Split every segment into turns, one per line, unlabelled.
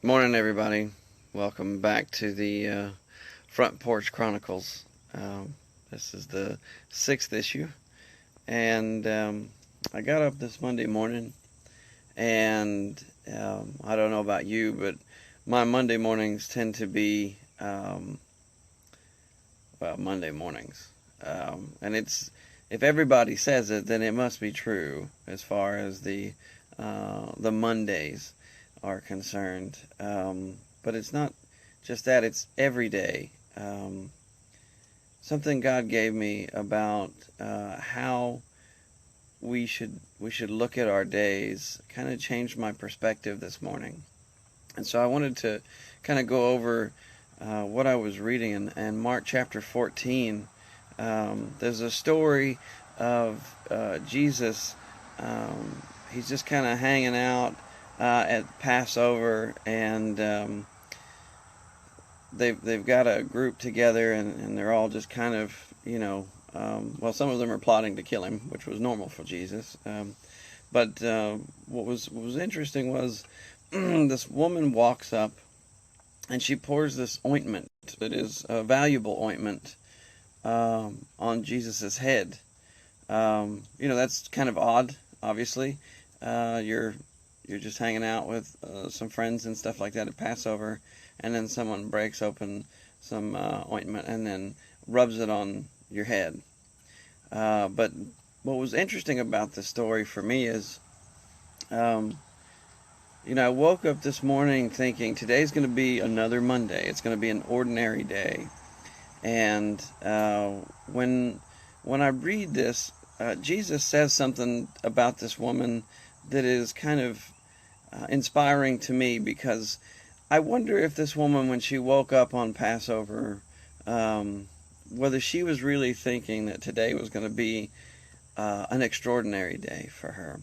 Morning, everybody. Welcome back to the Front Porch Chronicles. This is the 6th issue, and I got up this Monday morning, and I don't know about you, but my Monday mornings tend to be, Monday mornings. And if everybody says it, then it must be true as far as the Mondays are concerned. But it's not just that, it's every day. Something God gave me about how we should look at our days kind of changed my perspective this morning. And so I wanted to kind of go over what I was reading in Mark chapter 14. There's a story of Jesus. He's just kind of hanging out at Passover, and they've got a group together, and they're all just kind of, some of them are plotting to kill him, which was normal for Jesus. But what was interesting was this woman walks up, and she pours this ointment that is a valuable ointment on Jesus's head. That's kind of odd. Obviously, you're just hanging out with some friends and stuff like that at Passover, and then someone breaks open some ointment and then rubs it on your head. But what was interesting about this story for me is, I woke up this morning thinking today's going to be another Monday. It's going to be an ordinary day. And when I read this, Jesus says something about this woman that is kind of inspiring to me, because I wonder if this woman, when she woke up on Passover, whether she was really thinking that today was going to be an extraordinary day for her.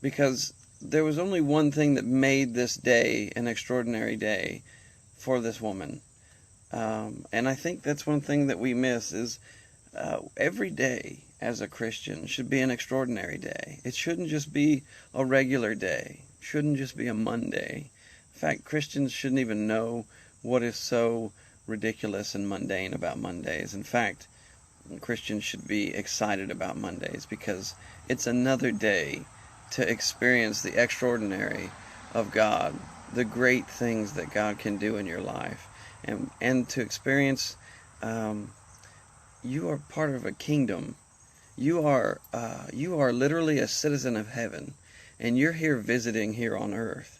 Because there was only one thing that made this day an extraordinary day for this woman. And I think that's one thing that we miss is every day as a Christian should be an extraordinary day. It shouldn't just be a regular day. It shouldn't just be a Monday. In fact, Christians shouldn't even know what is so ridiculous and mundane about Mondays. In fact, Christians should be excited about Mondays because it's another day to experience the extraordinary of God, the great things that God can do in your life, and to experience you are part of a kingdom. You are literally a citizen of heaven, and you're here visiting here on earth.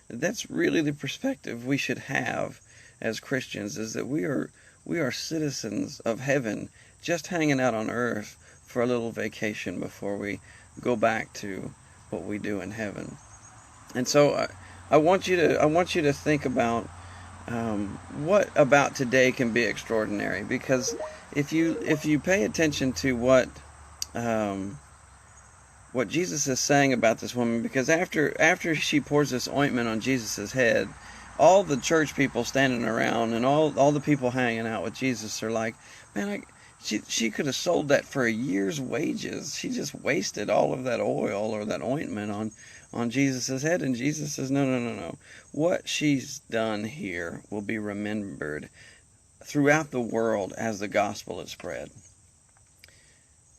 That's really the perspective we should have as Christians, is that we are citizens of heaven, just hanging out on earth for a little vacation before we go back to what we do in heaven. And so I want you to think about what about today can be extraordinary, because if you pay attention to what Jesus is saying about this woman, because after she pours this ointment on Jesus' head, all the church people standing around and all the people hanging out with Jesus are like, man, she could have sold that for a year's wages. She just wasted all of that oil or that ointment on Jesus' head. And Jesus says, no. What she's done here will be remembered throughout the world as the gospel is spread.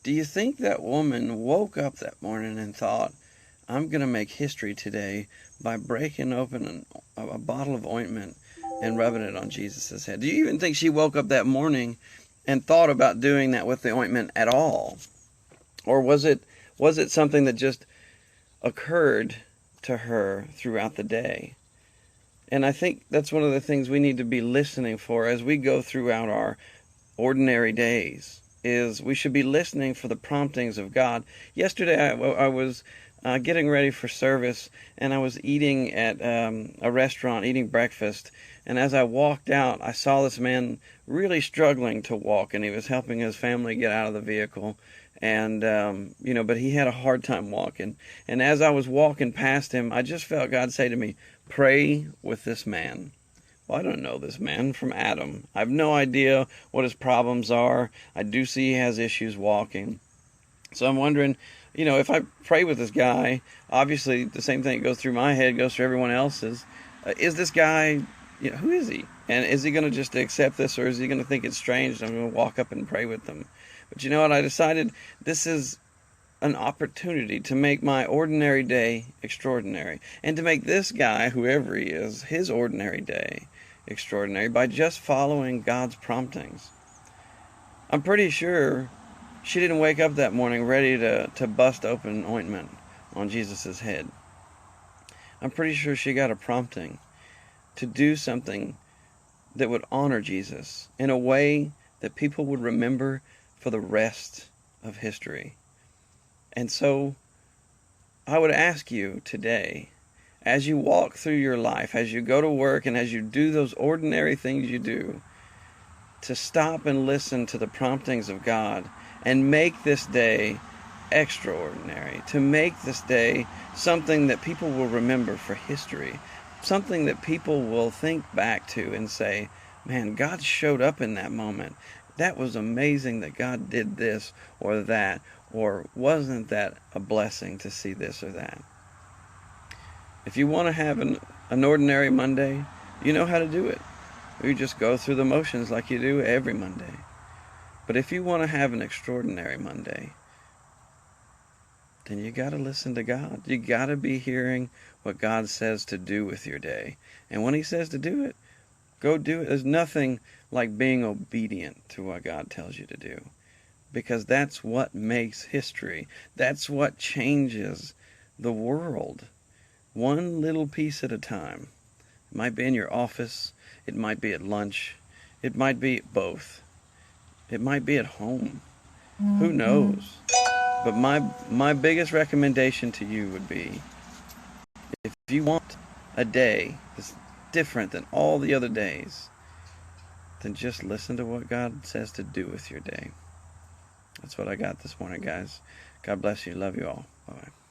Do you think that woman woke up that morning and thought, I'm going to make history today by breaking open a bottle of ointment and rubbing it on Jesus' head? Do you even think she woke up that morning and thought about doing that with the ointment at all? Or was it something that just occurred to her throughout the day? And I think that's one of the things we need to be listening for as we go throughout our ordinary days, is we should be listening for the promptings of God. Yesterday I was getting ready for service, and I was eating at a restaurant, eating breakfast, and as I walked out, I saw this man really struggling to walk, and he was helping his family get out of the vehicle, and but he had a hard time walking. And as I was walking past him, I just felt God say to me, pray with this man. Well, I don't know this man from Adam. I have no idea what his problems are. I do see he has issues walking. So I'm wondering, if I pray with this guy, obviously the same thing that goes through my head goes through everyone else's. Is this guy, who is he? And is he going to just accept this, or is he going to think it's strange and I'm going to walk up and pray with them? But you know what? I decided this is an opportunity to make my ordinary day extraordinary, and to make this guy, whoever he is, his ordinary day extraordinary by just following God's promptings. I'm pretty sure she didn't wake up that morning ready to bust open ointment on Jesus' head. I'm pretty sure she got a prompting to do something that would honor Jesus in a way that people would remember for the rest of history. And so I would ask you today, as you walk through your life, as you go to work, and as you do those ordinary things you do, to stop and listen to the promptings of God and make this day extraordinary, to make this day something that people will remember for history, something that people will think back to and say, man, God showed up in that moment. That was amazing that God did this or that, or wasn't that a blessing to see this or that? If you want to have an ordinary Monday, you know how to do it. You just go through the motions like you do every Monday. But if you want to have an extraordinary Monday, then you got to listen to God. You got to be hearing what God says to do with your day. And when He says to do it, go do it. There's nothing like being obedient to what God tells you to do, because that's what makes history. That's what changes the world, one little piece at a time. It might be in your office. It might be at lunch. It might be both. It might be at home. Who knows? But my biggest recommendation to you would be, if you want a day that's different than all the other days, then just listen to what God says to do with your day. That's what I got this morning, guys. God bless you. Love you all. Bye-bye.